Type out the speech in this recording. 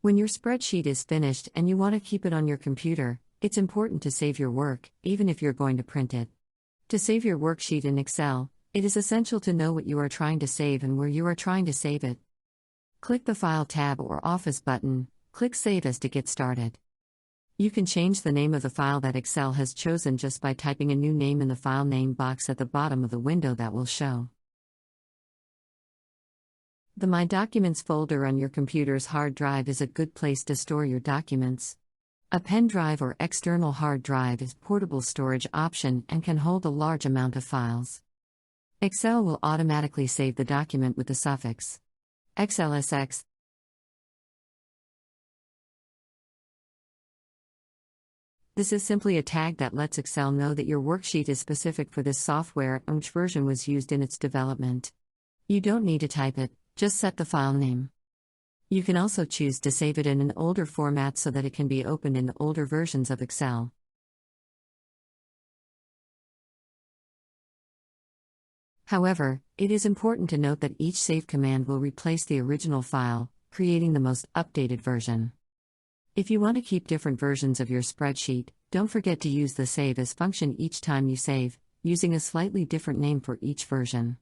When your spreadsheet is finished and you want to keep it on your computer, it's important to save your work, even if you're going to print it. To save your worksheet in Excel, it is essential to know what you are trying to save and where you are trying to save it. Click the File tab or Office button, click Save As to get started. You can change the name of the file that Excel has chosen just by typing a new name in the file name box at the bottom of the window that will show. The My Documents folder on your computer's hard drive is a good place to store your documents. A pen drive or external hard drive is a portable storage option and can hold a large amount of files. Excel will automatically save the document with the suffix XLSX. This is simply a tag that lets Excel know that your worksheet is specific for this software and which version was used in its development. You don't need to type it, just set the file name. You can also choose to save it in an older format so that it can be opened in older versions of Excel. However, it is important to note that each save command will replace the original file, creating the most updated version. If you want to keep different versions of your spreadsheet, don't forget to use the Save As function each time you save, using a slightly different name for each version.